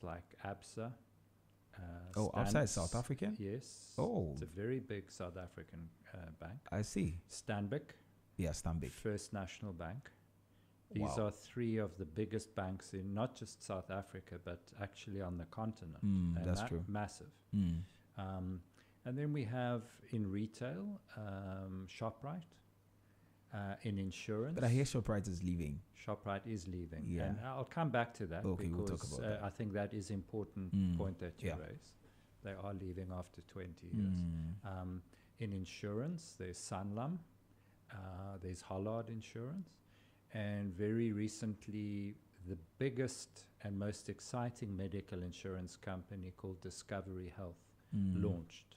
banks like ABSA. Outside South Africa? Yes. Oh. It's a very big South African bank. I see. Stanbic. Yeah, Stanbic. First National Bank. These Wow. are three of the biggest banks in not just South Africa, but actually on the continent. That's true. Massive. And then we have in retail, ShopRite. In insurance. But I hear ShopRite is leaving. ShopRite is leaving. Yeah. And I'll come back to that Okay, because we'll talk about that. I think that is important point that you raised. They are leaving after 20 years. In insurance, there's Sanlam, there's Hollard Insurance, and very recently, the biggest and most exciting medical insurance company called Discovery Health launched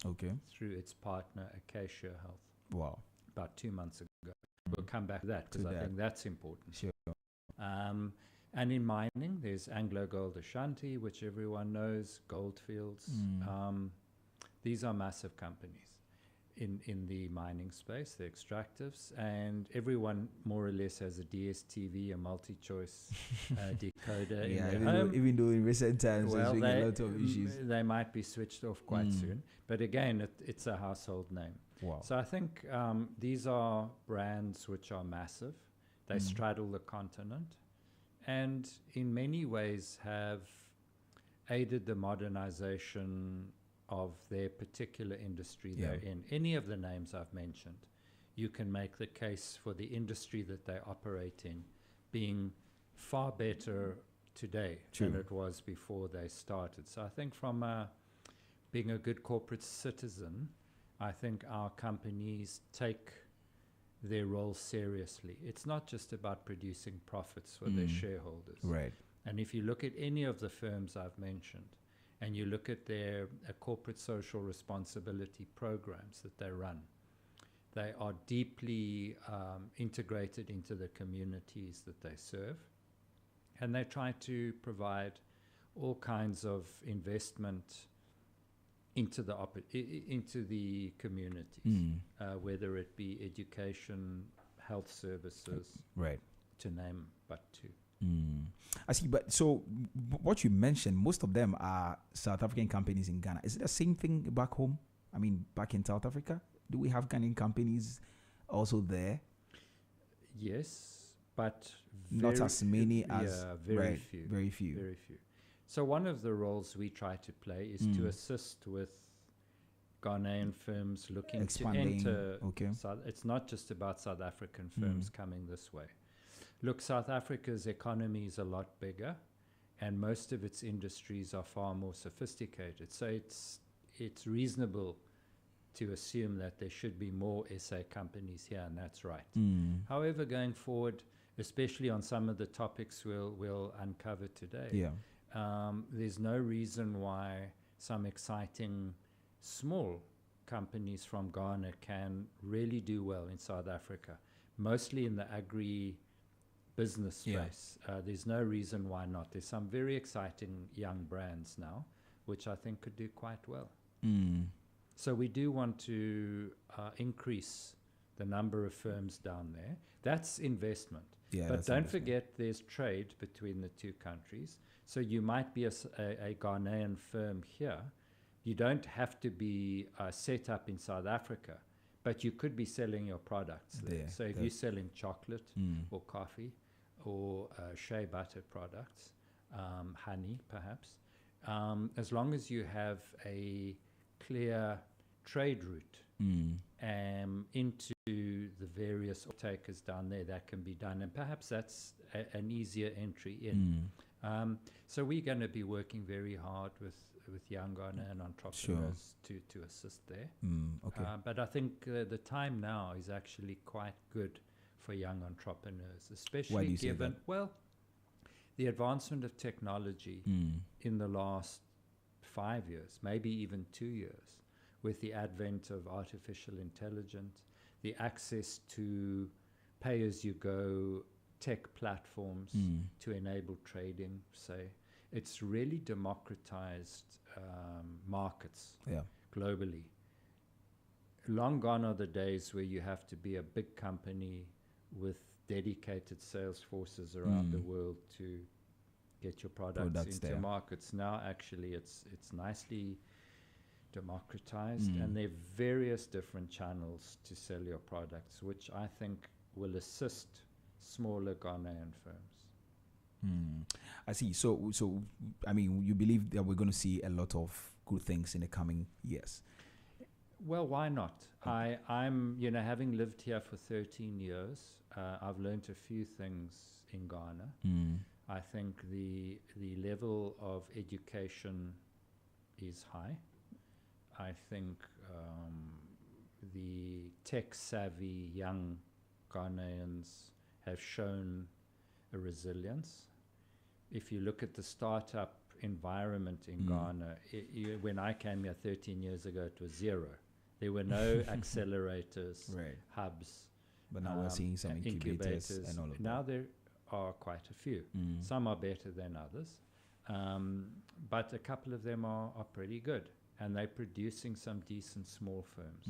through its partner Acacia Health. Wow. About 2 months ago. We'll come back to that because I think that's important. Sure. And in mining, there's Anglo Gold Ashanti, which everyone knows, Goldfields. These are massive companies in the mining space, the extractives, and everyone more or less has a DSTV, a multi-choice decoder in their home. Even though in recent times there's been a lot of issues. They might be switched off quite soon. But again, it's a household name. Wow. So I think these are brands which are massive. They straddle the continent and in many ways have aided the modernization of their particular industry they're in. Any of the names I've mentioned, you can make the case for the industry that they operate in being far better today than it was before they started. So I think from being a good corporate citizen, I think our companies take their role seriously. It's not just about producing profits for their shareholders. Right. And if you look at any of the firms I've mentioned, and you look at their corporate social responsibility programs that they run, they are deeply integrated into the communities that they serve. And they try to provide all kinds of investment into the communities, whether it be education, health services, to name but two. I see, but so what you mentioned, most of them are South African companies in Ghana. Is it the same thing back home? I mean, back in South Africa? Do we have Ghanaian companies also there? Yes, but not as many as... very few. Very few. Very few. So one of the roles we try to play is to assist with Ghanaian firms looking expanding, to enter. It's not just about South African firms coming this way. Look, South Africa's economy is a lot bigger, and most of its industries are far more sophisticated. So it's reasonable to assume that there should be more SA companies here, and that's right. However, going forward, especially on some of the topics we'll uncover today, there's no reason why some exciting small companies from Ghana can really do well in South Africa, mostly in the agri-business space. There's no reason why not. There's some very exciting young brands now, which I think could do quite well. So we do want to increase the number of firms down there. That's investment. But don't forget there's trade between the two countries. So you might be a Ghanaian firm here. You don't have to be set up in South Africa, but you could be selling your products there. So if you're selling chocolate or coffee or shea butter products, honey perhaps, as long as you have a clear trade route into the various takers down there, that can be done. And perhaps that's an easier entry in. So we're going to be working very hard with young Ghanaian entrepreneurs to assist there. But I think the time now is actually quite good for young entrepreneurs, especially given, the advancement of technology in the last 5 years, maybe even 2 years, with the advent of artificial intelligence, the access to pay-as-you-go tech platforms to enable trading, say. It's really democratized markets globally. Long gone are the days where you have to be a big company with dedicated sales forces around the world to get your products Products into there. markets. Now, actually, it's nicely democratized, Mm. and there are various different channels to sell your products, which I think will assist smaller Ghanaian firms. I see. So I mean, you believe that we're going to see a lot of good things in the coming years? Well, why not? I'm, having lived here for 13 years, I've learned a few things in Ghana. I think the level of education is high. I think the tech-savvy young Ghanaians have shown a resilience. If you look at the startup environment in Ghana, when I came here 13 years ago, it was zero. There were no accelerators, Right. hubs. But now we're seeing some incubators and all of Now that. there are quite a few. Some are better than others, but a couple of them are pretty good, and they're producing some decent small firms.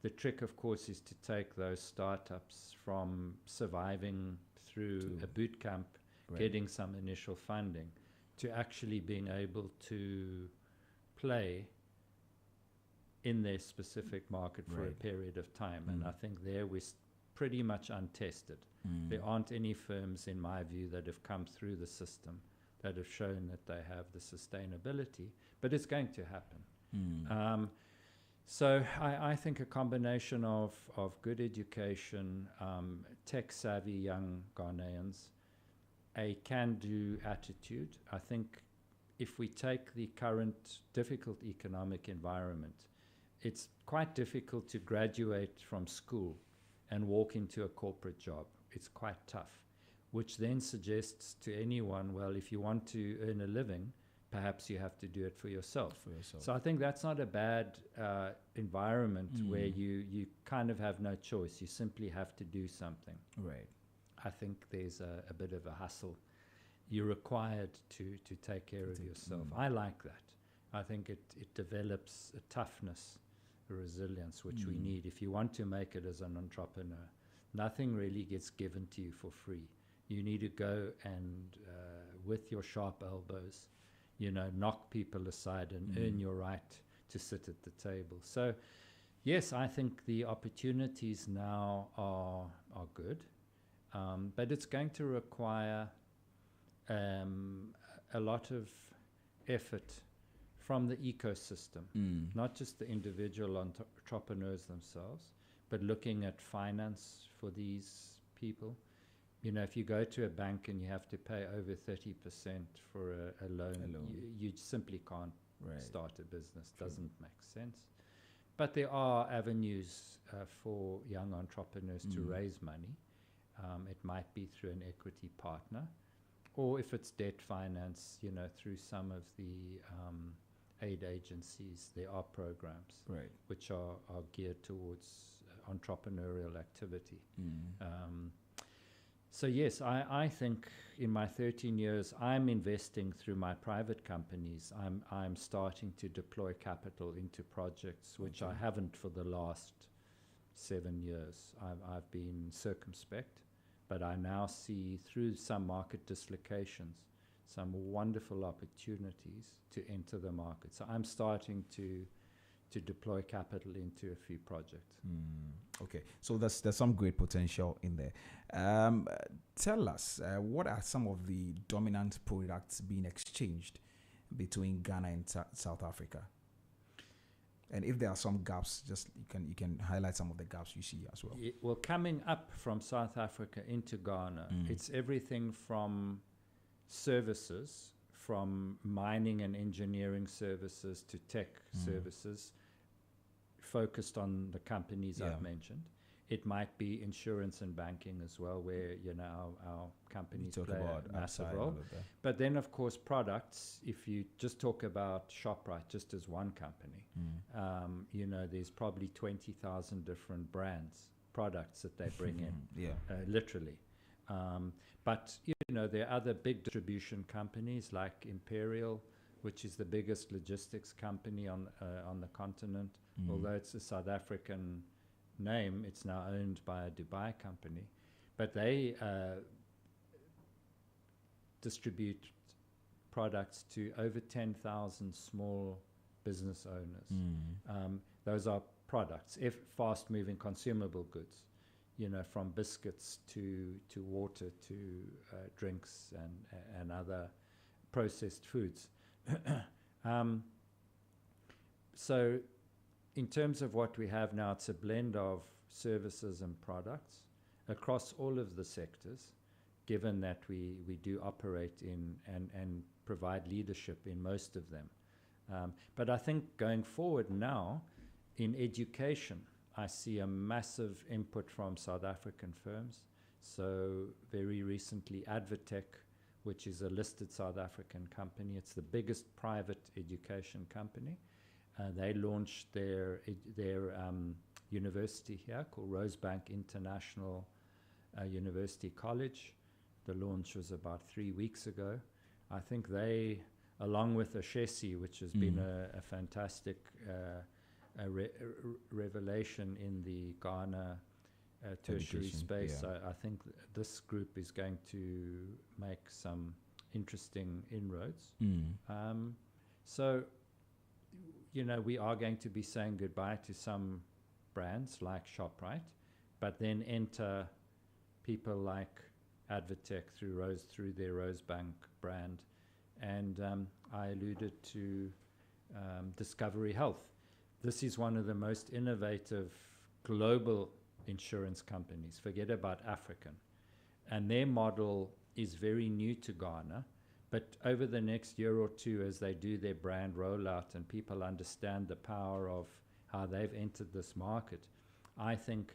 The trick, of course, is to take those startups from surviving through a boot camp, getting some initial funding, to actually being able to play in their specific market for a period of time. And I think there we're pretty much untested. There aren't any firms, in my view, that have come through the system that have shown that they have the sustainability, but it's going to happen. So I think a combination of good education, tech-savvy young Ghanaians, a can-do attitude. I think if we take the current difficult economic environment, it's quite difficult to graduate from school and walk into a corporate job. It's quite tough, which then suggests to anyone, well, if you want to earn a living, perhaps you have to do it for yourself. So I think that's not a bad environment where you kind of have no choice. You simply have to do something. Right. I think there's a bit of a hustle. You're required to take care of yourself. I like that. I think it develops a toughness, a resilience, which we need. If you want to make it as an entrepreneur, nothing really gets given to you for free. You need to go and, with your sharp elbows, knock people aside and earn your right to sit at the table. So, yes, I think the opportunities now are good. But it's going to require a lot of effort from the ecosystem, not just the individual entrepreneurs themselves, but looking at finance for these people. If you go to a bank and you have to pay over 30% for a loan, you simply can't start a business. Doesn't make sense. But there are avenues for young entrepreneurs to raise money. It might be through an equity partner, or if it's debt finance, through some of the aid agencies. There are programs which are geared towards entrepreneurial activity. So yes, I think in my 13 years, I'm investing through my private companies. I'm starting to deploy capital into projects which I haven't for the last 7 years. I've been circumspect, but I now see through some market dislocations some wonderful opportunities to enter the market. So I'm starting to deploy capital into a few projects. Okay, so there's some great potential in there. Tell us, what are some of the dominant products being exchanged between Ghana and South Africa? And if there are some gaps, just you can highlight some of the gaps you see as well. Well, coming up from South Africa into Ghana, it's everything from services, from mining and engineering services to tech services, focused on the companies I've mentioned. It might be insurance and banking as well, where our companies play a massive role. But then, of course, products. If you just talk about ShopRite, just as one company, there's probably 20,000 different brands, products that they bring in, literally. But there are other big distribution companies like Imperial, which is the biggest logistics company on the continent. Although it's a South African name, it's now owned by a Dubai company. But they distribute products to over 10,000 small business owners. Those are products, fast-moving consumable goods, from biscuits to water to drinks and other processed foods. So in terms of what we have now, it's a blend of services and products across all of the sectors, given that we do operate in and provide leadership in most of them. But I think going forward now, in education, I see a massive input from South African firms. So very recently, Advotech, which is a listed South African company, it's the biggest private education company. They launched their university here called Rosebank International University College. The launch was about 3 weeks ago. I think they, along with Ashesi, which has been a fantastic revelation in the Ghana tertiary space, I think this group is going to make some interesting inroads. So, we are going to be saying goodbye to some brands like ShopRite, but then enter people like Advotech through their Rosebank brand. And I alluded to Discovery Health. This is one of the most innovative global insurance companies, forget about African. And their model is very new to Ghana, but over the next year or two, as they do their brand rollout and people understand the power of how they've entered this market, I think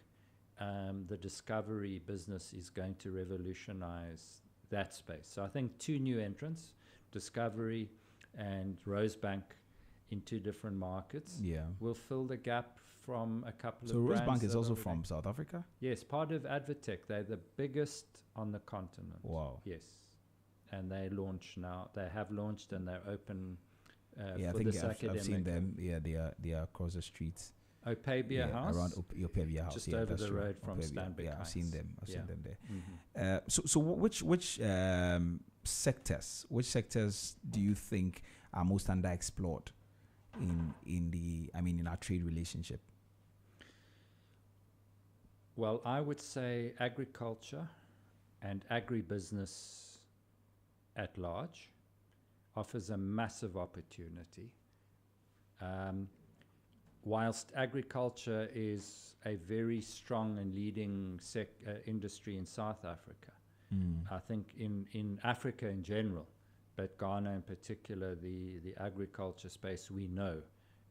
the Discovery business is going to revolutionize that space. So I think 2 new entrants, Discovery and Rosebank, in 2 different markets, will fill the gap from a couple of brands. So Rosebank is also from South Africa? Yes, part of Advotech. They're the biggest on the continent. Wow. Yes. And they launch now. They have launched and they're open I for think this I've seen them. Yeah, they are across the streets. Opabia House? Around Opabia House. Just over the road from Opabia. Stanbic Yeah, I've Heights. seen them. I've seen them there. Mm-hmm. So which sectors do you think are most underexplored in our trade relationship? Well, I would say agriculture and agribusiness at large offers a massive opportunity. Whilst agriculture is a very strong and leading industry in South Africa, I think in Africa in general, but Ghana in particular, the agriculture space we know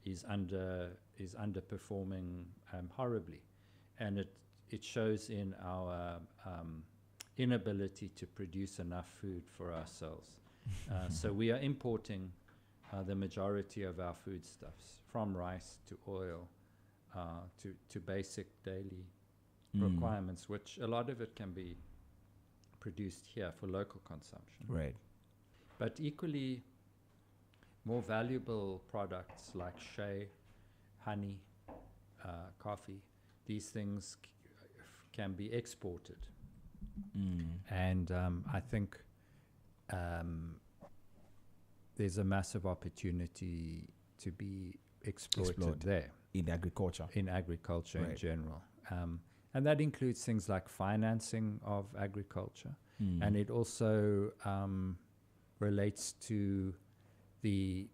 is underperforming horribly, and it shows in our inability to produce enough food for ourselves. So we are importing the majority of our foodstuffs, from rice to oil to basic daily requirements, which a lot of it can be produced here for local consumption. Right. But equally more valuable products like shea, honey, coffee, these things can be exported. And I think there's a massive opportunity to be exploited there. In agriculture in general. And that includes things like financing of agriculture. And it also relates to the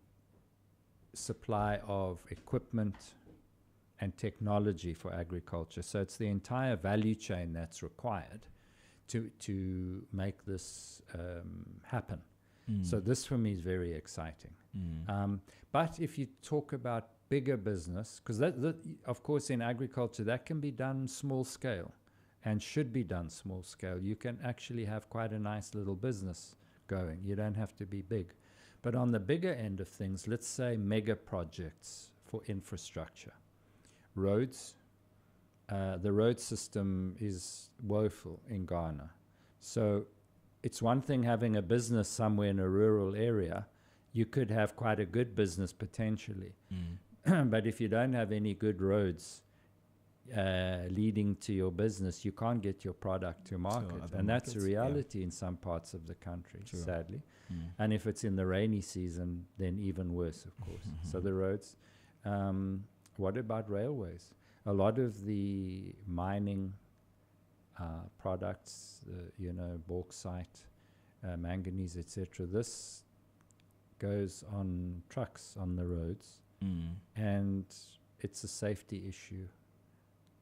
supply of equipment and technology for agriculture. So it's the entire value chain that's required to make this happen. So this for me is very exciting. But if you talk about bigger business, because of course in agriculture that can be done small scale and should be done small scale. You can actually have quite a nice little business going. You don't have to be big. But on the bigger end of things, let's say mega projects for infrastructure. Roads, the road system is woeful in Ghana. So it's one thing having a business somewhere in a rural area. You could have quite a good business potentially. But if you don't have any good roads, leading to your business, you can't get your product to market. And that's a reality in some parts of the country, sadly. And if it's in the rainy season, then even worse, of course. So the roads. What about railways? A lot of the mining products, bauxite, manganese, etc., this goes on trucks on the roads, and it's a safety issue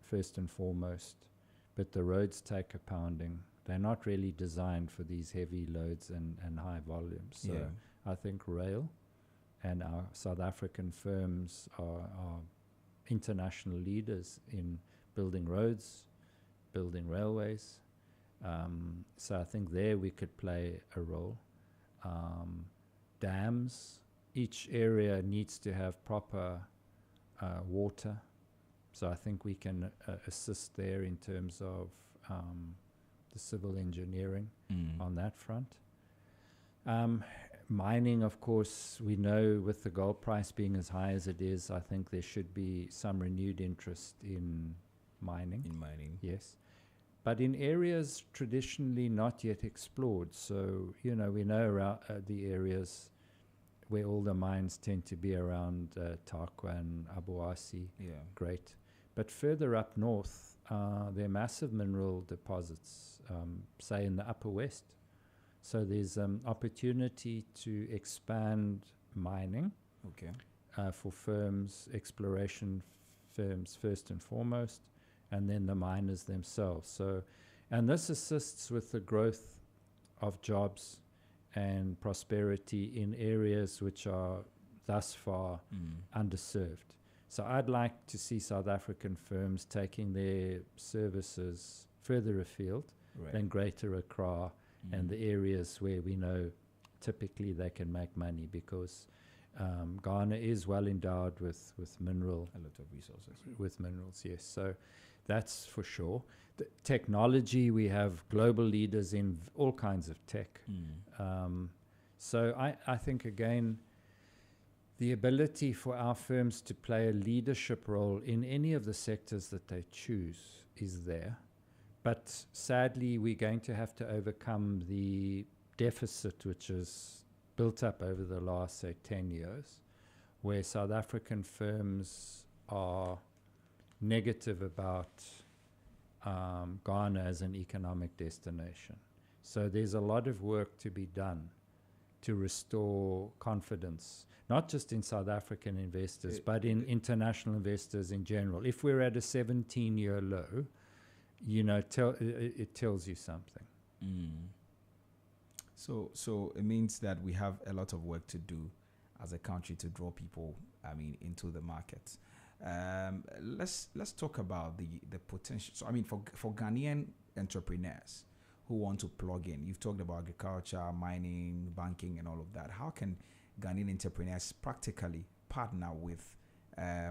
first and foremost, but the roads take a pounding. They're not really designed for these heavy loads and high volumes. So I think rail and our South African firms are international leaders in building roads, building railways. So I think there we could play a role. Dams, each area needs to have proper water. So I think we can assist there in terms of the civil engineering on that front. Mining, of course, we know with the gold price being as high as it is, I think there should be some renewed interest in mining. In mining. Yes. But in areas traditionally not yet explored. So, we know around the areas where all the mines tend to be around Tarkwa and Abuasi. Yeah. Great. But further up north, there are massive mineral deposits, say in the Upper West. So there's opportunity to expand mining for firms, exploration firms first and foremost, and then the miners themselves. So, and this assists with the growth of jobs and prosperity in areas which are thus far underserved. So I'd like to see South African firms taking their services further afield than Greater Accra and the areas where we know typically they can make money, because Ghana is well endowed with mineral. A lot of resources. With minerals, yes. So that's for sure. The technology, we have global leaders in all kinds of tech. So I think, again, the ability for our firms to play a leadership role in any of the sectors that they choose is there. But sadly, we're going to have to overcome the deficit which is built up over the last, say, 10 years, where South African firms are negative about Ghana as an economic destination. So there's a lot of work to be done to restore confidence, not just in South African investors, but in international investors in general. If we're at a 17-year low, it tells you something. So it means that we have a lot of work to do as a country to draw people, into the market. Let's talk about the potential. So for Ghanaian entrepreneurs who want to plug in, you've talked about agriculture, mining, banking, and all of that. How can Ghanaian entrepreneurs practically partner with,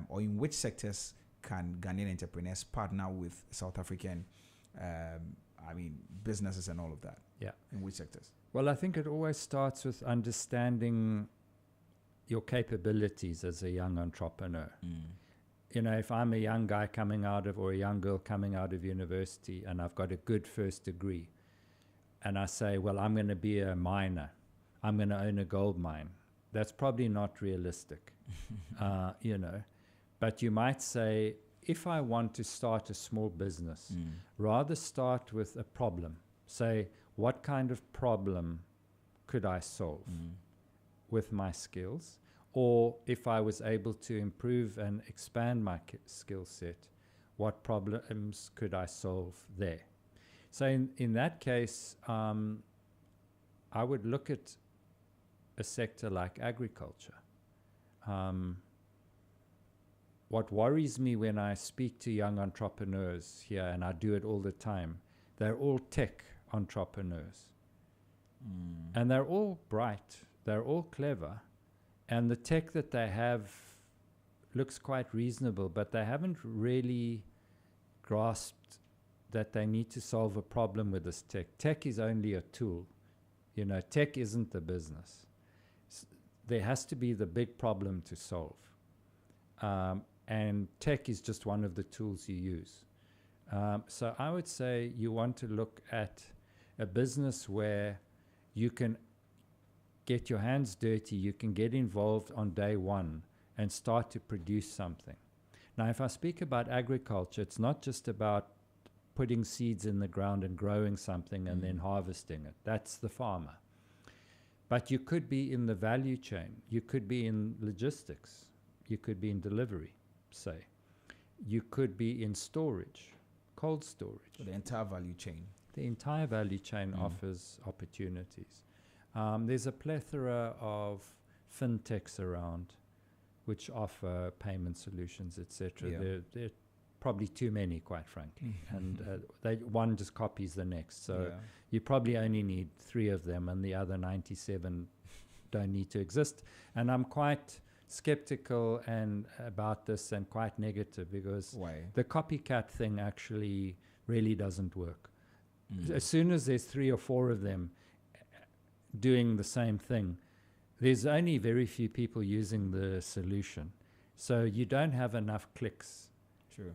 or in which sectors can Ghanaian entrepreneurs partner with South African, businesses and all of that? Yeah. In which sectors? Well, I think it always starts with understanding your capabilities as a young entrepreneur. If I'm a young guy coming out of, or a young girl coming out of university, and I've got a good first degree, and I say, well, I'm going to be a miner, I'm going to own a gold mine, that's probably not realistic, But you might say, if I want to start a small business, rather start with a problem. Say, what kind of problem could I solve with my skills? Or if I was able to improve and expand my skill set, what problems could I solve there? So in that case, I would look at a sector like agriculture. What worries me when I speak to young entrepreneurs here, and I do it all the time, they're all tech entrepreneurs. And they're all bright, they're all clever, and the tech that they have looks quite reasonable, but they haven't really grasped that they need to solve a problem with this tech. Tech is only a tool. Tech isn't the business. There has to be the big problem to solve. and tech is just one of the tools you use. So I would say you want to look at a business where you can get your hands dirty, you can get involved on day one and start to produce something. Now, if I speak about agriculture, it's not just about putting seeds in the ground and growing something and then harvesting it. That's the farmer. But you could be in the value chain. You could be in logistics. You could be in delivery, say. You could be in storage, cold storage. So the entire value chain. The entire value chain offers opportunities. There's a plethora of fintechs around which offer payment solutions, etc. Yeah. There are probably too many, quite frankly. And one just copies the next. So you probably only need 3 of them, and the other 97 don't need to exist. And I'm quite skeptical and about this and quite negative because the copycat thing actually really doesn't work. As soon as there's 3 or 4 of them doing the same thing, there's only very few people using the solution. So you don't have enough clicks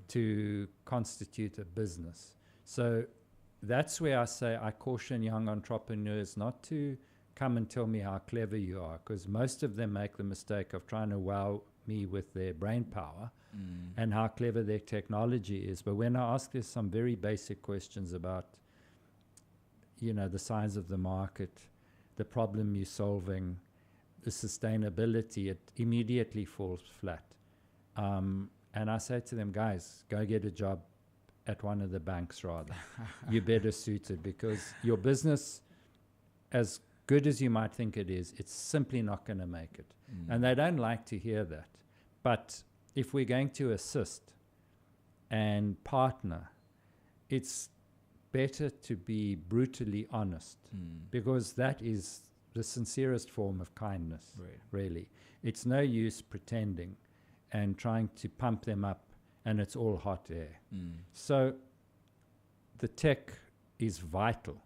to constitute a business. So that's where I say I caution young entrepreneurs not to come and tell me how clever you are, because most of them make the mistake of trying to wow me with their brain power and how clever their technology is. But when I ask them some very basic questions about, the size of the market, the problem you're solving, the sustainability, it immediately falls flat. And I say to them, guys, go get a job at one of the banks rather. You're better suited, because your business, as good as you might think it is, it's simply not going to make it. And they don't like to hear that. But if we're going to assist and partner, it's better to be brutally honest, because that is the sincerest form of kindness, really. It's no use pretending and trying to pump them up, and it's all hot air. So the tech is vital,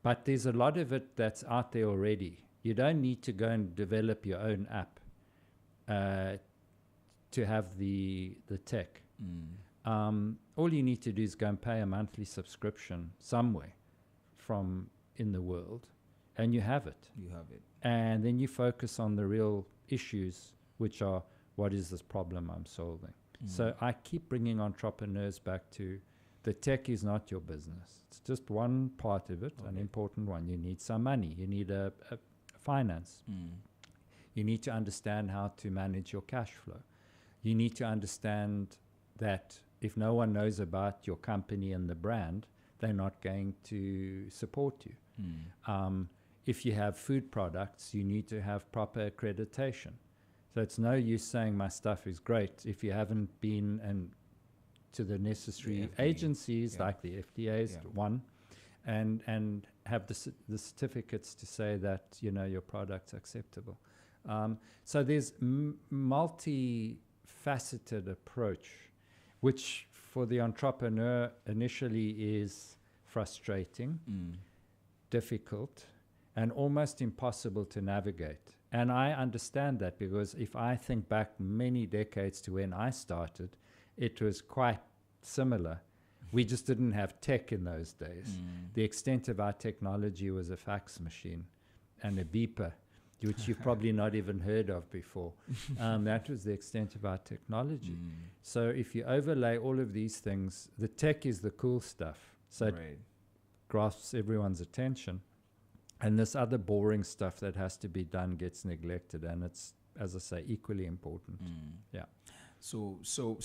but there's a lot of it that's out there already. You don't need to go and develop your own app to have the tech. All you need to do is go and pay a monthly subscription somewhere from in the world, and you have it. And then you focus on the real issues, which are, what is this problem I'm solving? So I keep bringing entrepreneurs back to, the tech is not your business. It's just one part of it, an important one. You need some money. You need a finance. You need to understand how to manage your cash flow. You need to understand that if no one knows about your company and the brand, they're not going to support you. If you have food products, you need to have proper accreditation. So it's no use saying my stuff is great if you haven't been to the necessary agencies like the FDA's one, and have the certificates to say that your product's acceptable. So there's multi-faceted approach, which for the entrepreneur initially is frustrating, difficult, and almost impossible to navigate. And I understand that, because if I think back many decades to when I started, it was quite similar. We just didn't have tech in those days. The extent of our technology was a fax machine and a beeper, which you've probably not even heard of before. That was the extent of our technology. So if you overlay all of these things, the tech is the cool stuff. So it grasps everyone's attention. And this other boring stuff that has to be done gets neglected, and it's, as I say, equally important. So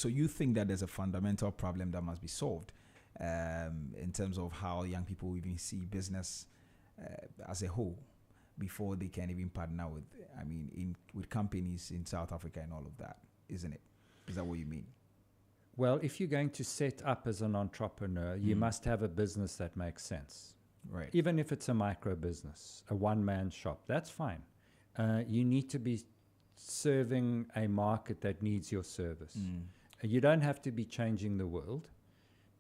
you think that there's a fundamental problem that must be solved in terms of how young people even see business as a whole before they can even partner with companies in South Africa and all of that, isn't it? Is that what you mean? Well, if you're going to set up as an entrepreneur, you must have a business that makes sense. Even if it's a micro business, a one-man shop, that's fine. You need to be serving a market that needs your service. You don't have to be changing the world,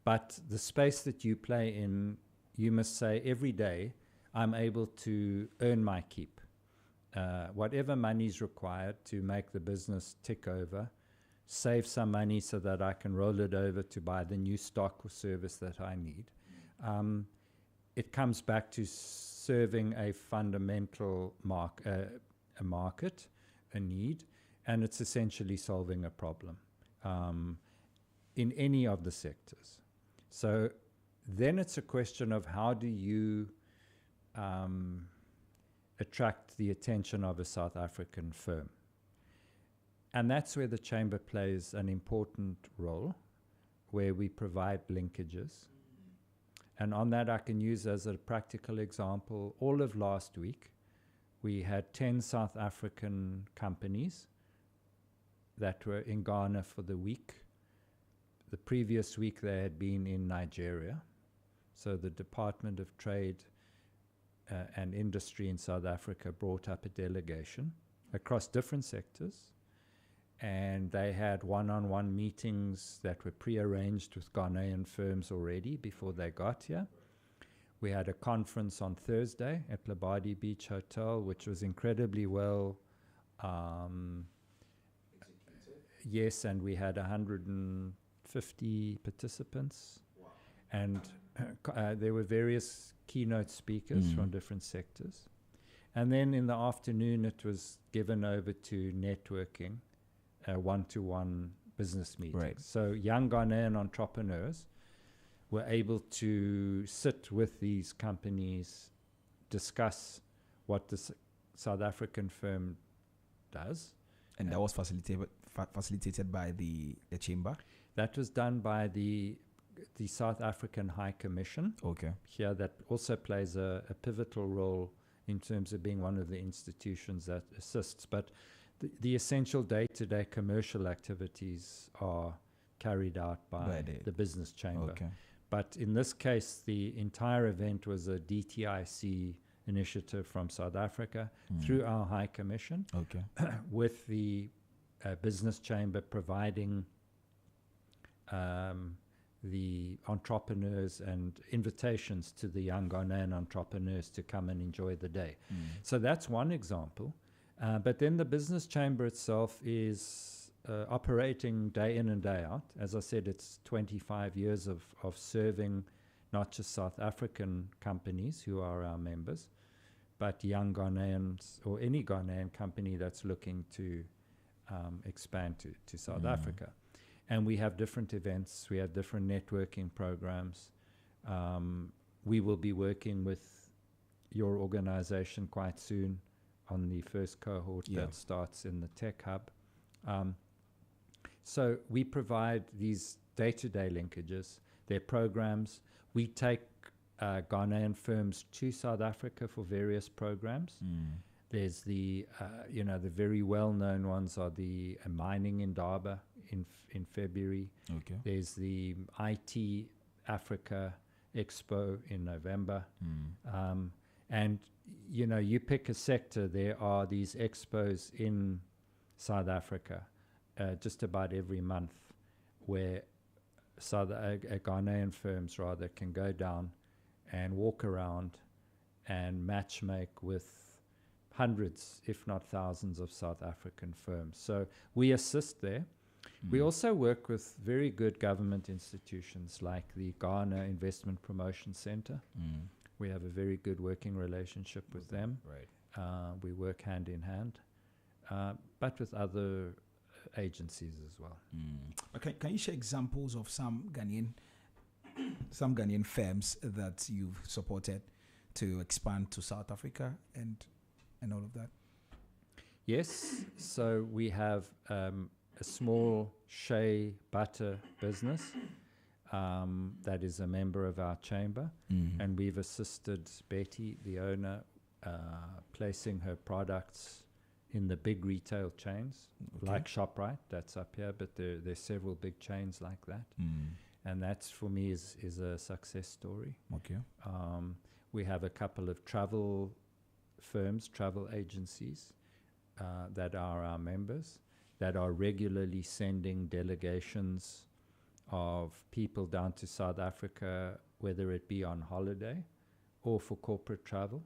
but the space that you play in, you must say every day, I'm able to earn my keep. Whatever money is required to make the business tick over, save some money so that I can roll it over to buy the new stock or service that I need. It comes back to serving a fundamental a market, a need, and it's essentially solving a problem in any of the sectors. So then it's a question of how do you attract the attention of a South African firm. And that's where the Chamber plays an important role, where we provide linkages. And on that, I can use as a practical example, all of last week, we had 10 South African companies that were in Ghana for the week. The previous week, they had been in Nigeria. So the Department of Trade and Industry in South Africa brought up a delegation across different sectors. And they had one-on-one meetings that were pre-arranged with Ghanaian firms already before they got here. We had a conference on Thursday at Labadi Beach Hotel, which was incredibly well. Yes, and we had 150 participants. Wow. And there were various keynote speakers from different sectors. And then in the afternoon, it was given over to networking. One-to-one business meetings. Right. So young Ghanaian entrepreneurs were able to sit with these companies, discuss what the South African firm does. And that was facilitated by the Chamber? That was done by the South African High Commission. Okay. Here that also plays a pivotal role in terms of being one of the institutions that assists. But the essential day-to-day commercial activities are carried out by the business chamber. Okay. But in this case, the entire event was a DTIC initiative from South Africa through our High Commission, with the business chamber providing the entrepreneurs and invitations to the young Ghanaian entrepreneurs to come and enjoy the day. So that's one example. But then the business chamber itself is operating day in and day out. As I said, it's 25 years of serving not just South African companies who are our members, but young Ghanaians or any Ghanaian company that's looking to expand to South Africa. And we have different events. We have different networking programs. We will be working with your organization quite soon on the first cohort that starts in the Tech Hub. So we provide these day-to-day linkages, their programs. We take Ghanaian firms to South Africa for various programs. There's the very well-known ones are the mining in Durban in February. Okay. There's the IT Africa Expo in November. And you pick a sector, there are these expos in South Africa just about every month where Ghanaian firms rather can go down and walk around and matchmake with hundreds, if not thousands, of South African firms. So we assist there. We also work with very good government institutions like the Ghana Investment Promotion Center. We have a very good working relationship with them. Right. We work hand in hand, but with other agencies as well. Okay, can you share examples of some Ghanaian firms that you've supported to expand to South Africa and all of that? Yes. So we have a small shea butter business that is a member of our chamber, and we've assisted Betty, the owner, placing her products in the big retail chains, like ShopRite, that's up here, but there's several big chains like that. And that's, for me, is a success story. Okay. We have a couple of travel firms, travel agencies that are our members, that are regularly sending delegations of people down to South Africa, whether it be on holiday or for corporate travel.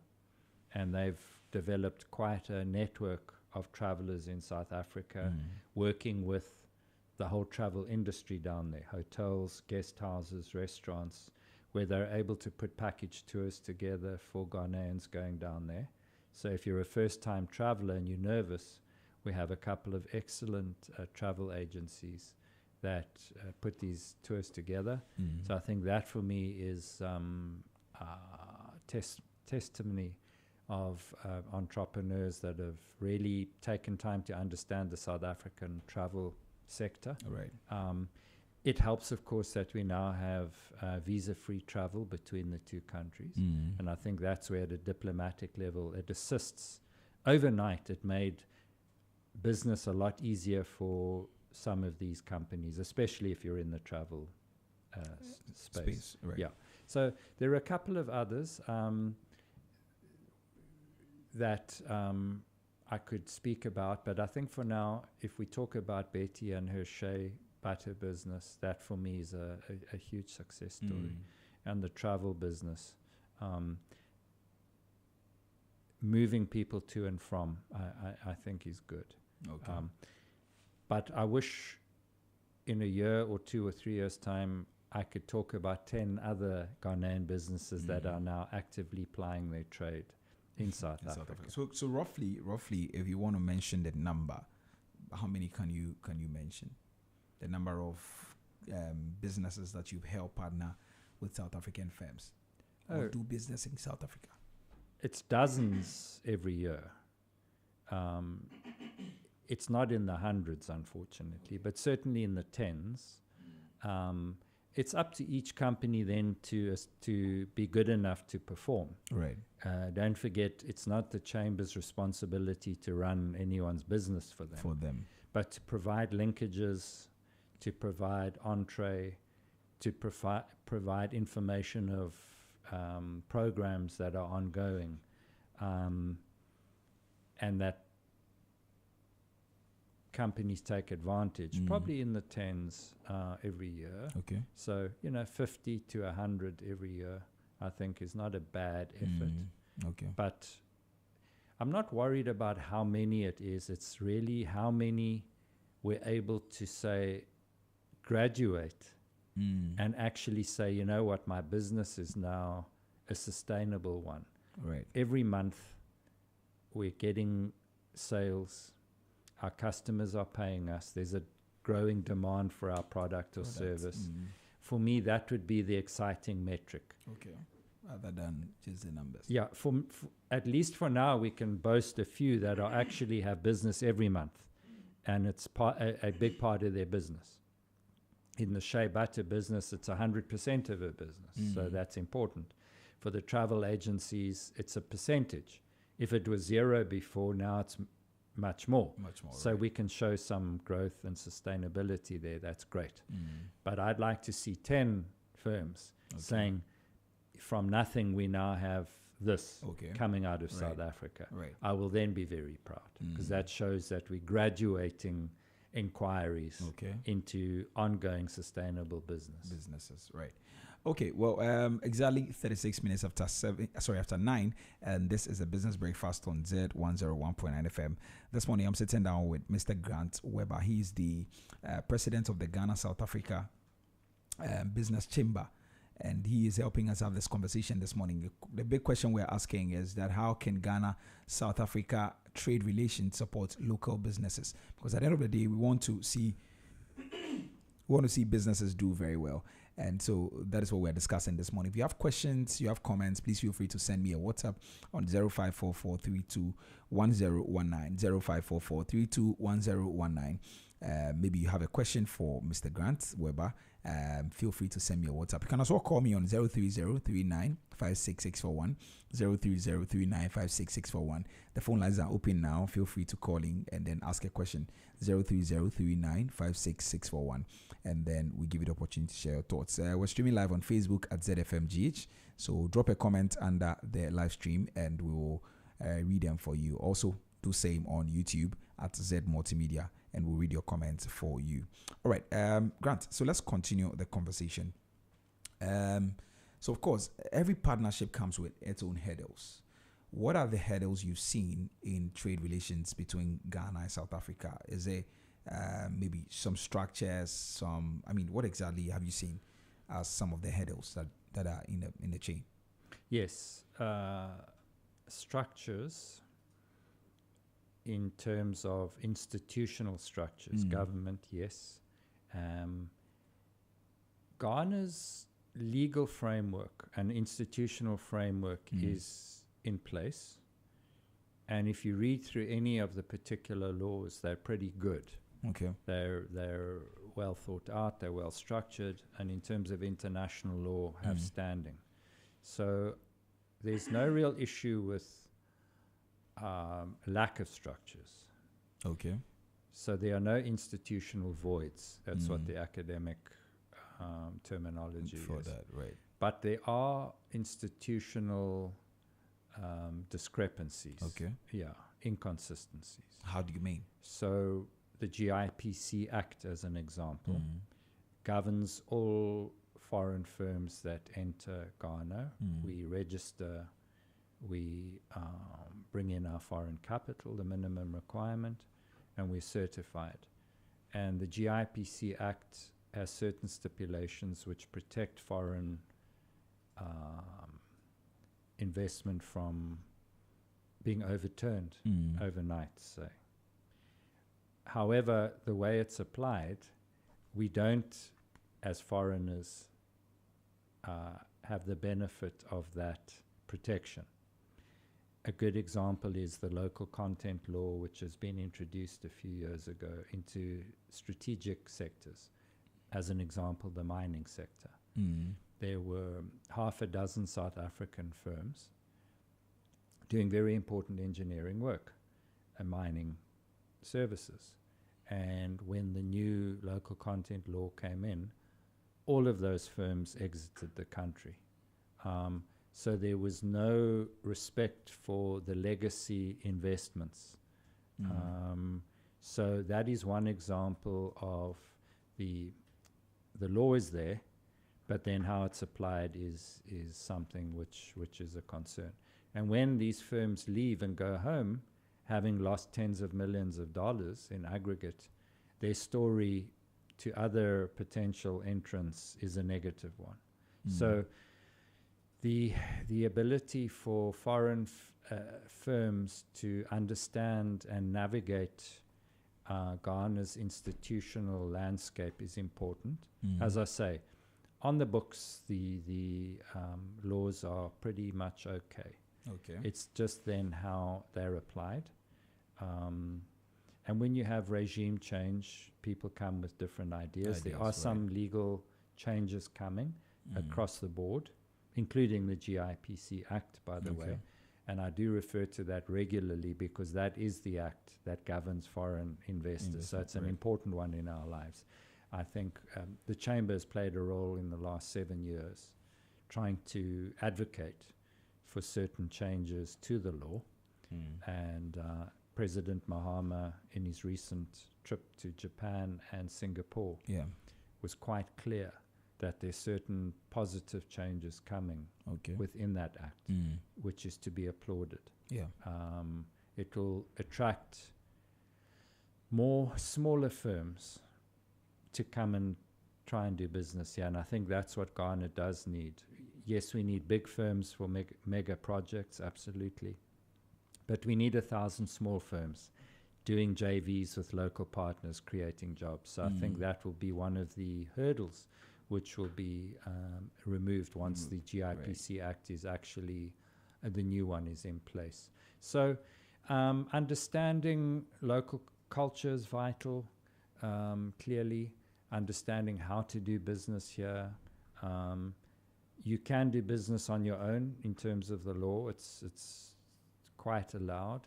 And they've developed quite a network of travelers in South Africa, working with the whole travel industry down there, hotels, guest houses, restaurants, where they're able to put package tours together for Ghanaians going down there. So if you're a first-time traveler and you're nervous, we have a couple of excellent travel agencies that put these tours together. So I think that for me is testimony of entrepreneurs that have really taken time to understand the South African travel sector. Right. It helps, of course, that we now have visa-free travel between the two countries. And I think that's where at a diplomatic level it assists. Overnight, it made business a lot easier for some of these companies, especially if you're in the travel space. Right. Yeah. So there are a couple of others that I could speak about, but I think for now, if we talk about Betty and her shea butter business, that for me is a huge success story. And the travel business, moving people to and from, I think is good. Okay. But I wish in a year or 2 or 3 years' time, I could talk about 10 other Ghanaian businesses that are now actively plying their trade in South Africa. So roughly, if you want to mention the number, how many can you mention? The number of businesses that you've helped partner with South African firms or do business in South Africa? It's dozens every year. It's not in the hundreds, unfortunately, but certainly in the tens. It's up to each company then to be good enough to perform. Right. Don't forget, it's not the chamber's responsibility to run anyone's business for them. But to provide linkages, to provide entree, to provide information of programs that are ongoing, and that companies take advantage, probably in the tens every year. Okay. So, 50 to 100 every year, I think is not a bad effort. Okay. But I'm not worried about how many it is. It's really how many we're able to say, graduate and actually say, you know what, my business is now a sustainable one. Right. Every month we're getting sales. Our customers are paying us. There's a growing demand for our product or service. For me, that would be the exciting metric. Okay. Other than just the numbers. Yeah. For at least for now, we can boast a few that are actually have business every month, and it's a big part of their business. In the shea butter business, it's 100% of a business, so that's important. For the travel agencies, it's a percentage. If it was zero before, now it's much more. So right. We can show some growth and sustainability there. That's great. But I'd like to see 10 firms saying, from nothing, we now have this coming out of South Africa. Right. I will then be very proud, because that shows that we're graduating inquiries into ongoing sustainable businesses. Right. Okay, well, exactly 36 minutes after 9, and this is a business breakfast on Z101.9 FM. This morning, I'm sitting down with Mr. Grant Weber. He's the president of the Ghana South Africa Business Chamber, and he is helping us have this conversation this morning. The big question we're asking is that how can Ghana South Africa trade relations support local businesses? Because at the end of the day, we want to see businesses do very well. And so that is what we're discussing this morning. If you have questions, you have comments, please feel free to send me a WhatsApp on 0544321019, 0544321019. Maybe you have a question for Mr. Grant Weber. Feel free to send me a WhatsApp. You can also call me on 03039566641, 03039566641. The phone lines are open now. Feel free to call in and then ask a question. 03039566641, and then we give you the opportunity to share your thoughts. We're streaming live on Facebook at ZFMGH, so drop a comment under the live stream and we will read them for you. Also do same on YouTube at Z Multimedia, and we'll read your comments for you. All right, Grant, so let's continue the conversation. So of course, every partnership comes with its own hurdles. What are the hurdles you've seen in trade relations between Ghana and South Africa? Is there maybe some structures, what exactly have you seen as some of the hurdles that are in the chain? Yes. Structures in terms of institutional structures, government, yes. Ghana's legal framework and institutional framework is in place. And if you read through any of the particular laws, they're pretty good. Okay. They're well thought out, they're well structured, and in terms of international law, have standing. So there's no real issue with lack of structures. Okay. So there are no institutional voids. That's what the academic terminology For is. that, right. But there are institutional discrepancies. Okay. Yeah, inconsistencies. How do you mean? So the GIPC Act, as an example, governs all foreign firms that enter Ghana. We register, we bring in our foreign capital, the minimum requirement, and we're certified. And the GIPC Act has certain stipulations which protect foreign investment from being overturned overnight, say. However, the way it's applied, we don't, as foreigners, have the benefit of that protection. A good example is the local content law, which has been introduced a few years ago into strategic sectors. As an example, the mining sector. There were half a dozen South African firms doing very important engineering work and mining services. And when the new local content law came in, all of those firms exited the country. So there was no respect for the legacy investments. So that is one example of the law is there, but then how it's applied is something which is a concern. And when these firms leave and go home, having lost tens of millions of dollars in aggregate, their story to other potential entrants is a negative one. So the ability for foreign firms to understand and navigate Ghana's institutional landscape is important. As I say, on the books, the laws are pretty much okay. Okay. It's just then how they're applied. And when you have regime change, people come with different ideas. There are some legal changes coming across the board, including the GIPC Act, by the way. And I do refer to that regularly because that is the act that governs foreign investors. So it's an important one in our lives. I think the Chamber has played a role in the last 7 years trying to advocate for certain changes to the law. And President Mahama, in his recent trip to Japan and Singapore, was quite clear that there's certain positive changes coming within that act, which is to be applauded. It will attract more smaller firms to come and try and do business here, and I think that's what Ghana does need. Yes, we need big firms for mega projects, absolutely, but we need 1,000 small firms doing JVs with local partners, creating jobs. So I think that will be one of the hurdles which will be removed once the GIPC Act is actually, the new one is in place. So understanding local culture is vital, clearly. Understanding how to do business here. You can do business on your own in terms of the law. It's quite allowed.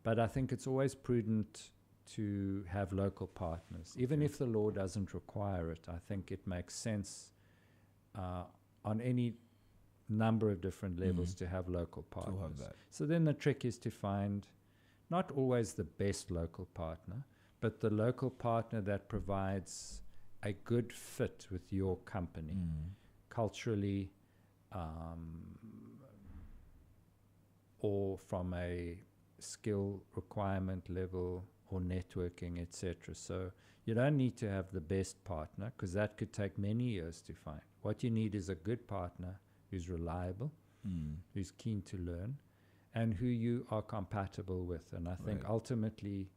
But I think it's always prudent to have local partners. Even if the law doesn't require it, I think it makes sense on any number of different levels to have local partners. To have that. So then the trick is to find not always the best local partner, but the local partner that provides a good fit with your company, culturally, or from a skill requirement level or networking, etc. So you don't need to have the best partner, because that could take many years to find. What you need is a good partner who's reliable, who's keen to learn, and who you are compatible with. And I think ultimately,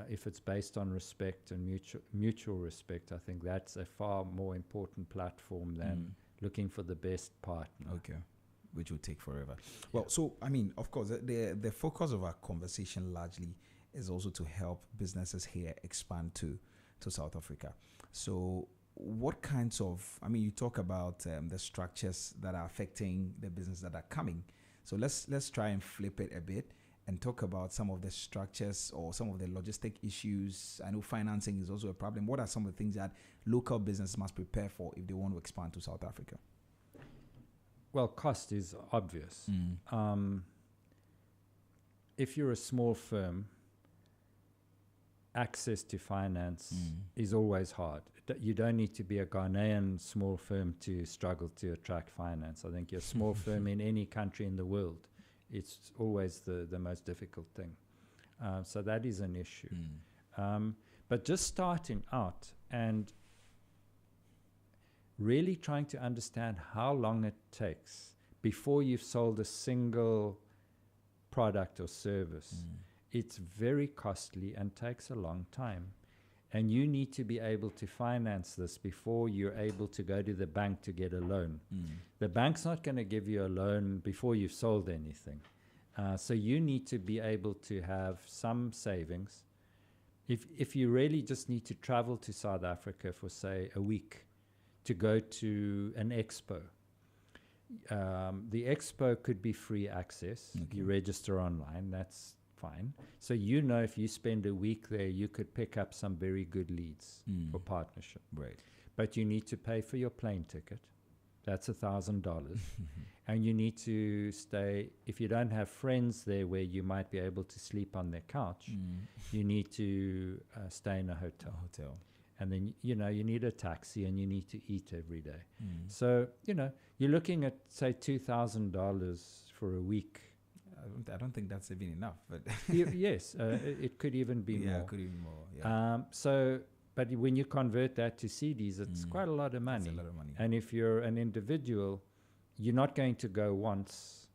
if it's based on respect and mutual respect, I think that's a far more important platform than looking for the best partner. Okay. Which will take forever. Well, so, I mean, of course, the focus of our conversation largely is also to help businesses here expand to South Africa. So what kinds of, I mean, you talk about the structures that are affecting the business that are coming. So let's try and flip it a bit and talk about some of the structures or some of the logistic issues. I know financing is also a problem. What are some of the things that local business must prepare for if they want to expand to South Africa? Well, cost is obvious. If you're a small firm, access to finance is always hard. You don't need to be a Ghanaian small firm to struggle to attract finance. I think you're a small firm in any country in the world, it's always the most difficult thing. So that is an issue. But just starting out and really trying to understand how long it takes before you've sold a single product or service. It's very costly and takes a long time. And you need to be able to finance this before you're able to go to the bank to get a loan. The bank's not going to give you a loan before you've sold anything. So you need to be able to have some savings. If you really just need to travel to South Africa for, say, a week to go to an expo, the expo could be free access. You register online, that's fine. So you know if you spend a week there, you could pick up some very good leads for partnership. Right. But you need to pay for your plane ticket. That's $1,000. And you need to stay, if you don't have friends there where you might be able to sleep on their couch, you need to stay in a hotel. And then, you need a taxi and you need to eat every day. So, you're looking at, say, $2,000 for a week. I don't think that's even enough. But yes, it could even be more. Yeah, it could even more. Yeah. But when you convert that to cedis, it's quite a lot of money. It's a lot of money. And if you're an individual, you're not going to go once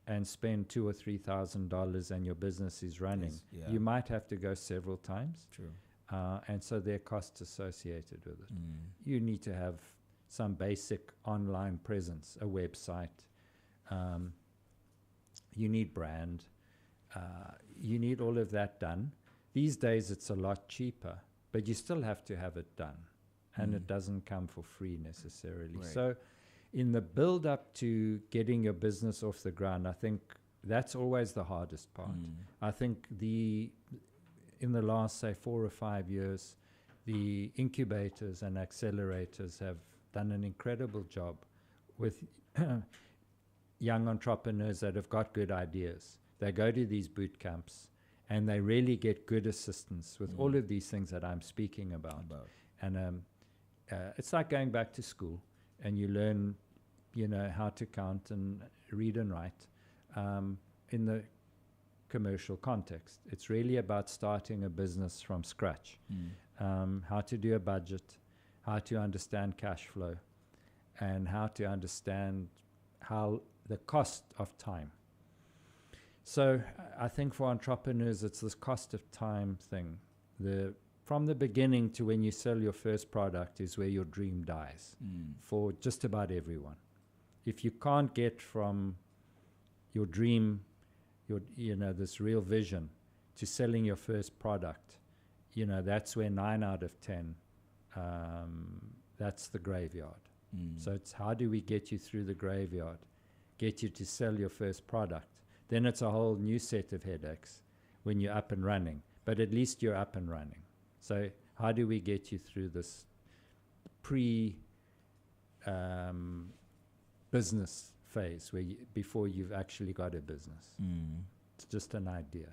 and spend $2,000 or $3,000 and your business is running. Yes, yeah. You might have to go several times. True. And so there are costs associated with it. You need to have some basic online presence, a website. You need brand. You need all of that done. These days it's a lot cheaper, but you still have to have it done. And it doesn't come for free necessarily. Right. So in the build up to getting your business off the ground, I think that's always the hardest part. I think in the last, say, 4 or 5 years, the incubators and accelerators have done an incredible job with young entrepreneurs that have got good ideas. They go to these boot camps and they really get good assistance with all of these things that I'm speaking about. And it's like going back to school and you learn, how to count and read and write in the commercial context. It's really about starting a business from scratch. How to do a budget, how to understand cash flow, and how to understand how the cost of time. So I think for entrepreneurs, it's this cost of time thing. From the beginning to when you sell your first product is where your dream dies for just about everyone. If you can't get from your dream, this real vision, to selling your first product, that's where 9 out of 10, that's the graveyard. So it's how do we get you through the graveyard, get you to sell your first product. Then it's a whole new set of headaches when you're up and running, but at least you're up and running. So how do we get you through this business phase before you've actually got a business? It's just an idea.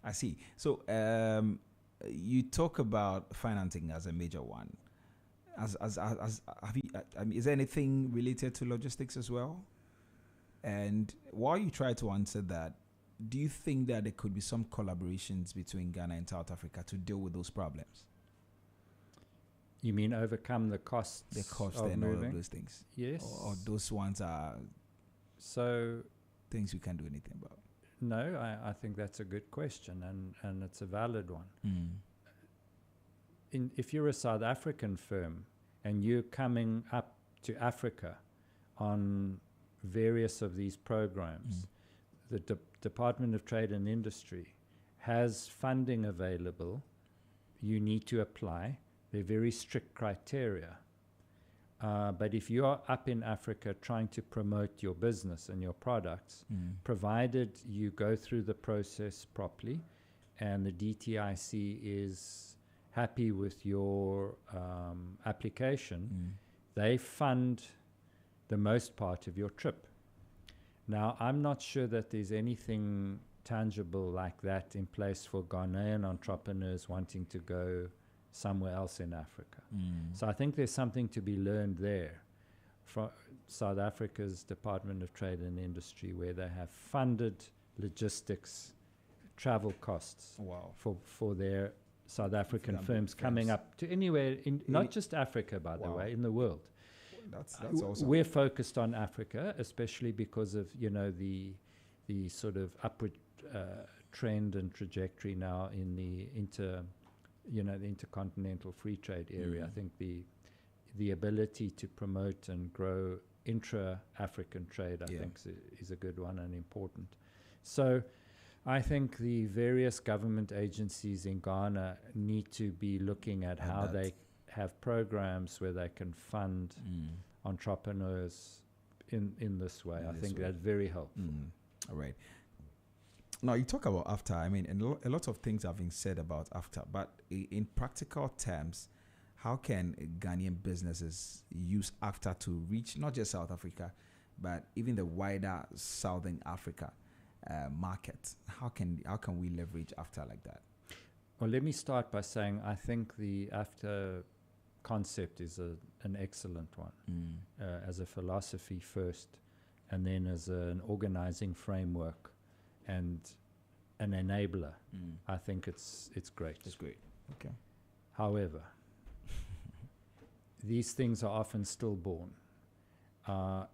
I see. So you talk about financing as a major one. Have you, is there anything related to logistics as well? And while you try to answer that, do you think that there could be some collaborations between Ghana and South Africa to deal with those problems? You mean overcome the costs? The cost of and moving? all of those things. Yes. Or those ones are So things we can't do anything about. no, I think that's a good question, and it's a valid one. If you're a South African firm and you're coming up to Africa on various of these programs, the Department of Trade and Industry has funding available. You need to apply. They're very strict criteria. But if you are up in Africa trying to promote your business and your products, provided you go through the process properly and the DTIC is happy with your application, they fund the most part of your trip. Now, I'm not sure that there's anything tangible like that in place for Ghanaian entrepreneurs wanting to go somewhere else in Africa. So I think there's something to be learned there from South Africa's Department of Trade and Industry, where they have funded logistics, travel costs Wow. for their South African big firms coming up to anywhere, in not just Africa, by the Wow. way, in the world. That's awesome. We're focused on Africa, especially because of, you know, the sort of upward trend and trajectory now in the intercontinental free trade area. I think the ability to promote and grow intra-African trade, I think, is a good one and important. So I think the various government agencies in Ghana need to be looking at how they have programs where they can fund entrepreneurs in this way. I think that's very helpful. All right. Now, you talk about AFTA. I mean, and a lot of things have been said about AFTA, but in practical terms, how can Ghanaian businesses use AFTA to reach not just South Africa, but even the wider Southern Africa market? How can we leverage AFTA like that? Well, let me start by saying I think the AFTA concept is an excellent one, as a philosophy first, and then as an organizing framework and an enabler. I think it's great. It's great. Okay. However, these things are often stillborn.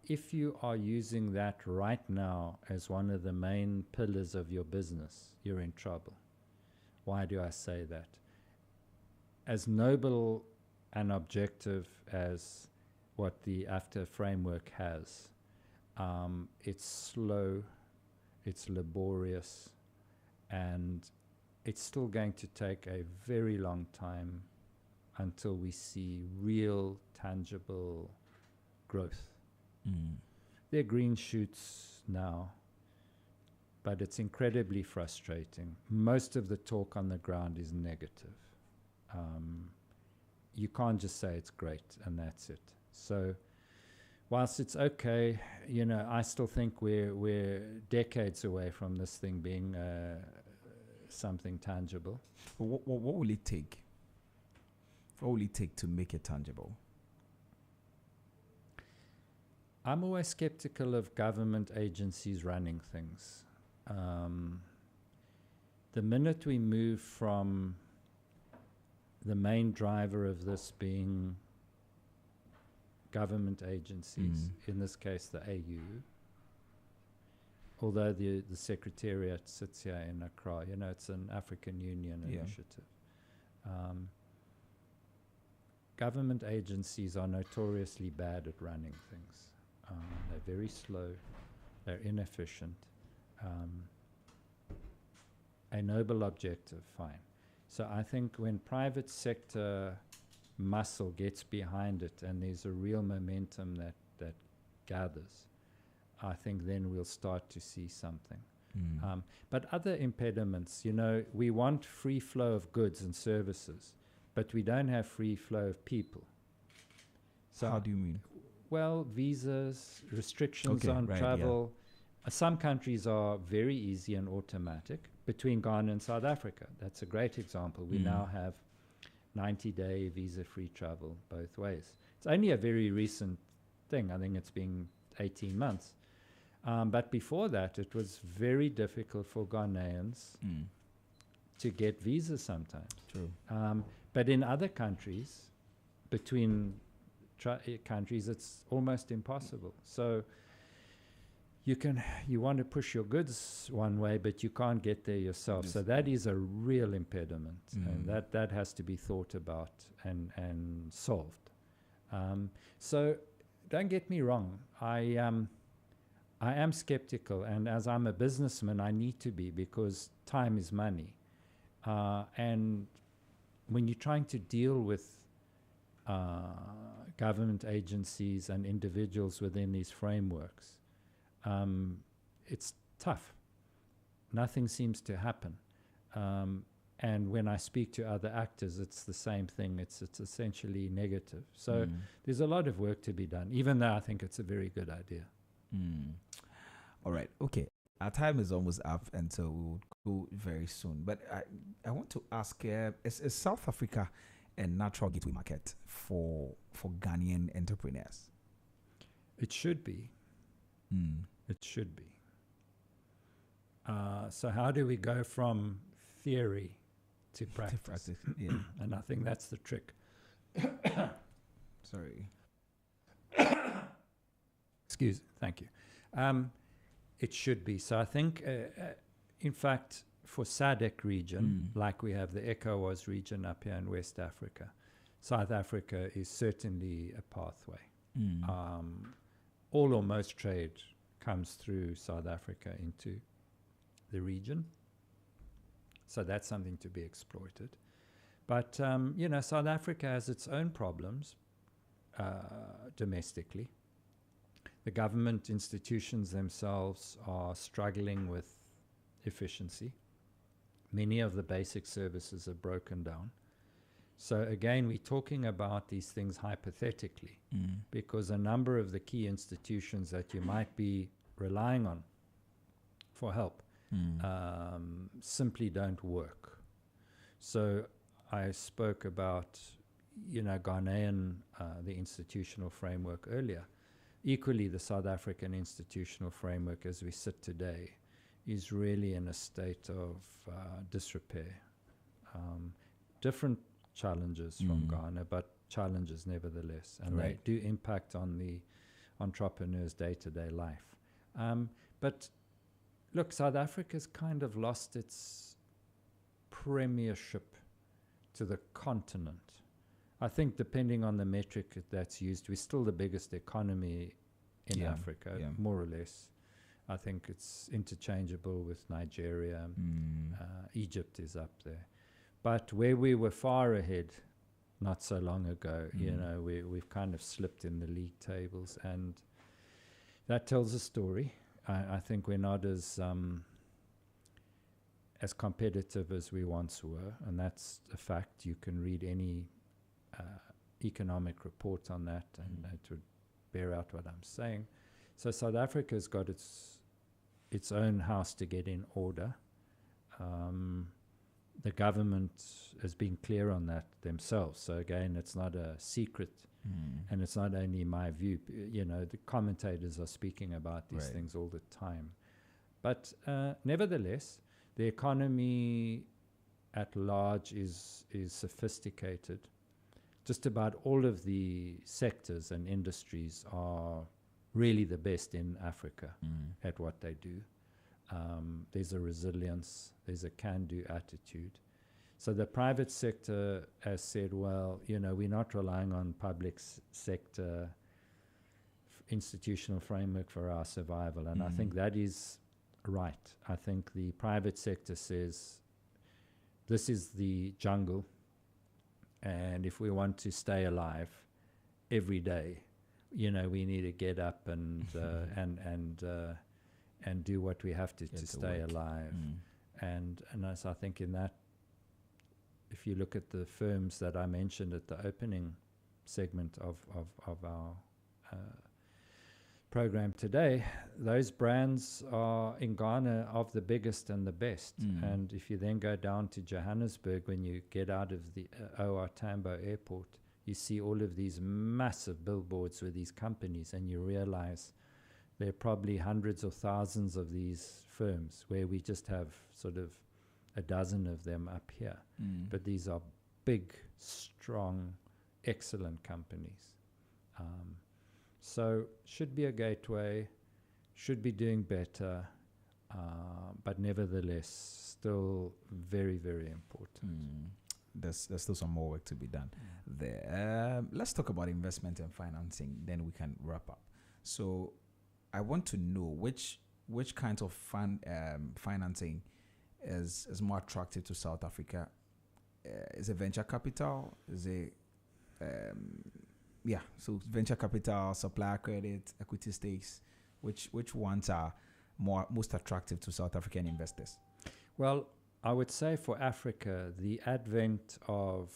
If you are using that right now as one of the main pillars of your business, you're in trouble. Why do I say that? As noble and objective as what the AFTA framework has, it's slow, it's laborious, and it's still going to take a very long time until we see real, tangible growth. There are green shoots now, but it's incredibly frustrating. Most of the talk on the ground is negative. You can't just say it's great and that's it. So whilst it's okay, you know, I still think we're decades away from this thing being something tangible. What will it take? What will it take to make it tangible? I'm always skeptical of government agencies running things. The minute we move from the main driver of this being government agencies, in this case the AU, although the Secretariat sits here in Accra, you know, it's an African Union initiative. Government agencies are notoriously bad at running things. They're very slow, they're inefficient. A noble objective, fine. So I think when private sector muscle gets behind it and there's a real momentum that gathers, I think then we'll start to see something. But other impediments, you know, we want free flow of goods and services, but we don't have free flow of people. So how do you mean? Well, visas, restrictions on travel. Some countries are very easy and automatic. Between Ghana and South Africa, that's a great example. We now have 90-day visa-free travel both ways. It's only a very recent thing. I think it's been 18 months. But before that, it was very difficult for Ghanaians to get visas sometimes. True. But in other countries, between countries, it's almost impossible. So you want to push your goods one way, but you can't get there yourself. So that is a real impediment, and that has to be thought about and solved. So don't get me wrong. I am skeptical, and as I'm a businessman, I need to be, because time is money. And when you're trying to deal with government agencies and individuals within these frameworks, it's tough. Nothing seems to happen. And when I speak to other actors, it's the same thing. It's essentially negative. So there's a lot of work to be done, even though I think it's a very good idea. All right. Okay. Our time is almost up, and so we will go very soon. But I want to ask, is South Africa a natural gateway market for Ghanaian entrepreneurs? It should be. It should be. So how do we go from theory to practice? Yeah. And I think that's the trick. Sorry. Thank you. It should be. So I think, in fact, for SADC region, like we have the ECOWAS region up here in West Africa, South Africa is certainly a pathway. All or most trade comes through South Africa into the region. So that's something to be exploited. But, South Africa has its own problems domestically. The government institutions themselves are struggling with efficiency. Many of the basic services are broken down. So again, we're talking about these things hypothetically, because a number of the key institutions that you might be relying on for help simply don't work. So I spoke about, Ghanaian, the institutional framework earlier. Equally, the South African institutional framework as we sit today is really in a state of disrepair. Different challenges from Ghana, but challenges nevertheless, and they do impact on the entrepreneur's day-to-day life. But look, South Africa's kind of lost its premiership to the continent. I think depending on the metric that's used, we're still the biggest economy in Africa, more or less. I think it's interchangeable with Nigeria. Egypt is up there. But where we were far ahead not so long ago, we've kind of slipped in the league tables, and that tells a story. I think we're not as competitive as we once were, and that's a fact. You can read any economic report on that, and it would bear out what I'm saying. So South Africa's got its own house to get in order. The government has been clear on that themselves. So again, it's not a secret, and it's not only my view. The commentators are speaking about these things all the time. But nevertheless, the economy at large is sophisticated. Just about all of the sectors and industries are really the best in Africa at what they do. There's a resilience, there's a can-do attitude. So the private sector has said, well, we're not relying on public sector institutional framework for our survival. And I think that is right. I think the private sector says, this is the jungle, and if we want to stay alive every day, we need to get up and and do what we have to stay alive. And as I think in that, if you look at the firms that I mentioned at the opening segment of our program today, those brands are in Ghana of the biggest and the best. And if you then go down to Johannesburg, when you get out of the OR Tambo airport, you see all of these massive billboards with these companies, and you realize There are probably hundreds or thousands of these firms where we just have sort of a dozen of them up here. But these are big, strong, excellent companies. So should be a gateway, should be doing better, but nevertheless still very, very important. There's still some more work to be done there. Let's talk about investment and financing, then we can wrap up. So I want to know which kinds of financing is more attractive to South Africa. Is it venture capital? Is it so venture capital, supplier credit, equity stakes? Which ones are most attractive to South African investors? Well, I would say for Africa, the advent of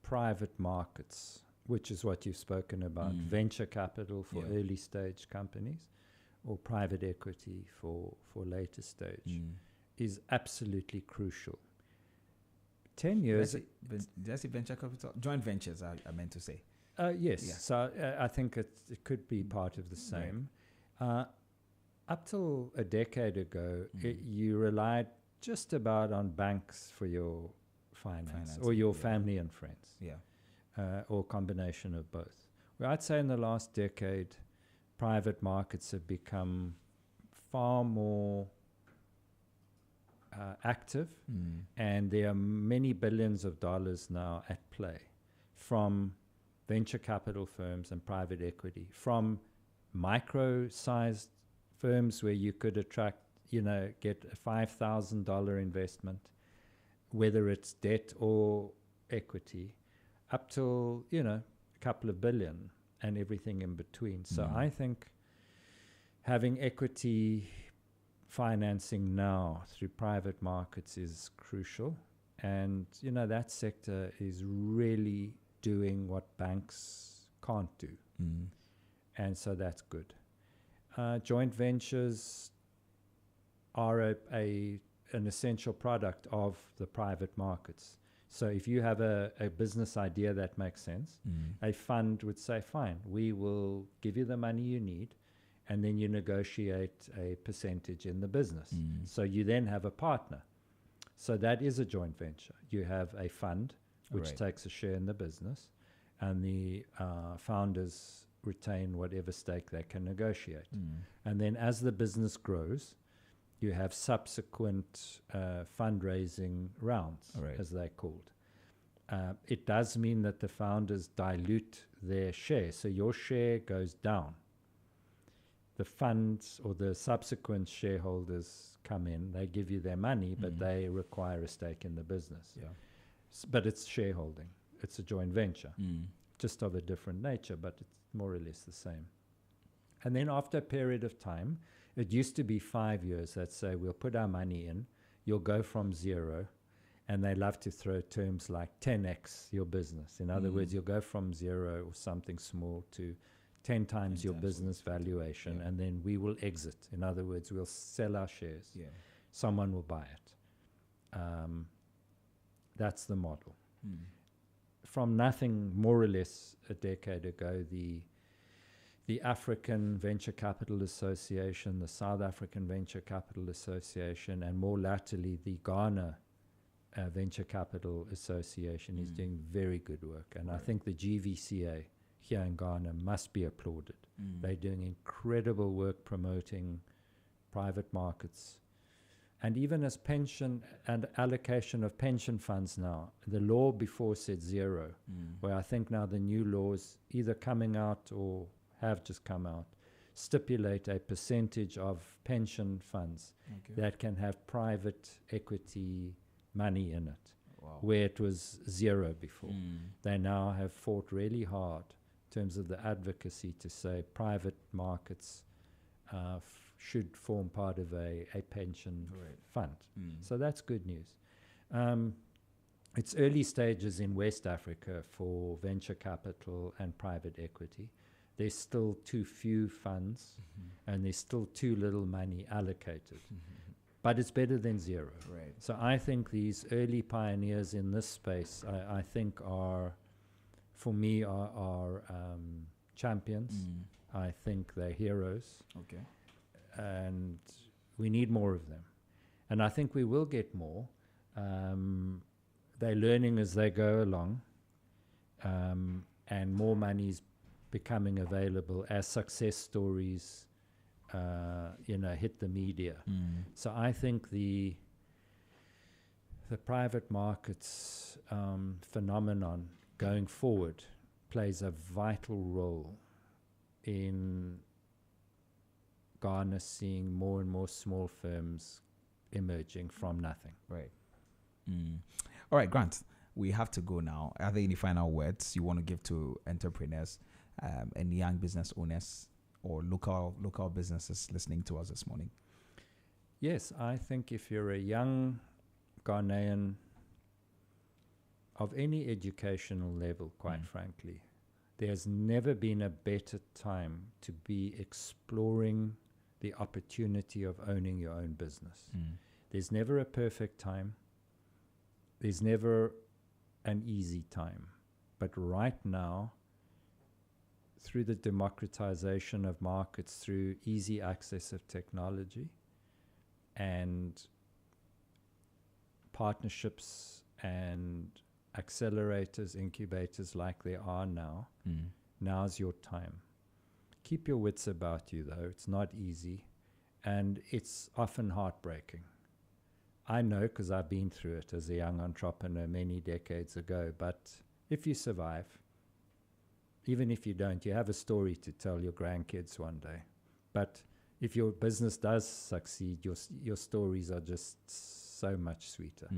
private markets, which is what you've spoken about, venture capital for early stage companies or private equity for later stage, is absolutely crucial. 10 years... Did I say venture capital? Joint ventures, I meant to say. Yes. Yeah. So I think it could be part of the same. Right. Up till a decade ago, you relied just about on banks for your finance or your family and friends. Or combination of both. Well, I'd say in the last decade, private markets have become far more active, and there are many billions of dollars now at play from venture capital firms and private equity, from micro-sized firms where you could attract, get a $5,000 investment, whether it's debt or equity, up till, a couple of billion and everything in between. So I think having equity financing now through private markets is crucial. And, that sector is really doing what banks can't do. And so that's good. Joint ventures are an essential product of the private markets. So if you have a business idea that makes sense, a fund would say, fine, we will give you the money you need, and then you negotiate a percentage in the business. So you then have a partner. So that is a joint venture. You have a fund which takes a share in the business, and the founders retain whatever stake they can negotiate. And then as the business grows, you have subsequent fundraising rounds, as they're called. It does mean that the founders dilute their share, so your share goes down. The funds or the subsequent shareholders come in, they give you their money, but they require a stake in the business. But it's shareholding. It's a joint venture, just of a different nature, but it's more or less the same. And then after a period of time, it used to be 5 years that say, we'll put our money in, you'll go from zero, and they love to throw terms like 10x your business. In other words, you'll go from zero or something small to 10 times your business valuation, and then we will exit. In other words, we'll sell our shares. Someone will buy it. That's the model. From nothing, more or less a decade ago, the African Venture Capital Association, the South African Venture Capital Association, and more latterly the Ghana Venture Capital Association is doing very good work. And I think the GVCA here in Ghana must be applauded. They're doing incredible work promoting private markets. And even as pension and allocation of pension funds now, the law before said zero, where I think now the new laws either coming out or have just come out, stipulate a percentage of pension funds that can have private equity money in it, where it was zero before. They now have fought really hard in terms of the advocacy to say private markets should form part of a pension fund. So that's good news. It's early stages in West Africa for venture capital and private equity. There's still too few funds, and there's still too little money allocated. But it's better than zero. So I think these early pioneers in this space, I think are, for me, are champions. I think they're heroes. Okay. And we need more of them. And I think we will get more. They're learning as they go along. And more money's becoming available as success stories, hit the media. So I think the private markets phenomenon going forward plays a vital role in Ghana seeing more and more small firms emerging from nothing. Right. All right, Grant, we have to go now. Are there any final words you want to give to entrepreneurs and young business owners or local businesses listening to us this morning? Yes, I think if you're a young Ghanaian of any educational level, quite frankly, there's never been a better time to be exploring the opportunity of owning your own business. There's never a perfect time. There's never an easy time. But right now, through the democratization of markets, through easy access of technology and partnerships and accelerators, incubators like there are now, now's your time. Keep your wits about you, though. It's not easy, and it's often heartbreaking. I know because I've been through it as a young entrepreneur many decades ago, but if you survive, even if you don't, you have a story to tell your grandkids one day. But if your business does succeed, your stories are just so much sweeter.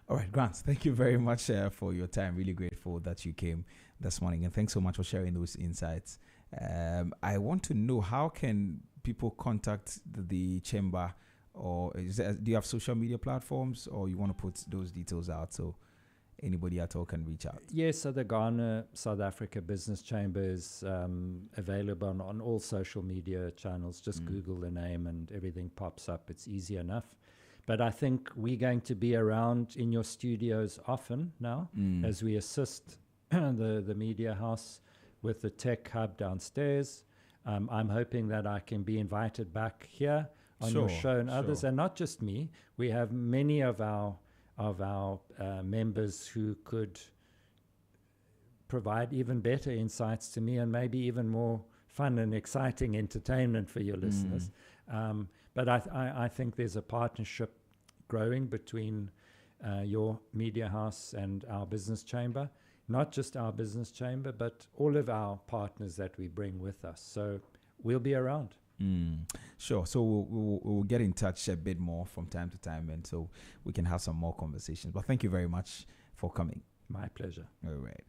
All right, Grant, thank you very much for your time. Really grateful that you came this morning, and thanks so much for sharing those insights. I want to know, how can people contact the chamber, or do you have social media platforms, or you want to put those details out so anybody at all can reach out? Yes, so the Ghana South Africa Business Chamber is available on all social media channels. Just Google the name and everything pops up. It's easy enough. But I think we're going to be around in your studios often now as we assist the media house with the tech hub downstairs. I'm hoping that I can be invited back here on your show and others, and not just me. We have many of our members who could provide even better insights to me and maybe even more fun and exciting entertainment for your listeners. But I think there's a partnership growing between your media house and our business chamber. Not just our business chamber, but all of our partners that we bring with us. So we'll be around. Sure. So we'll get in touch a bit more from time to time, and so we can have some more conversations. But thank you very much for coming. My pleasure. All right.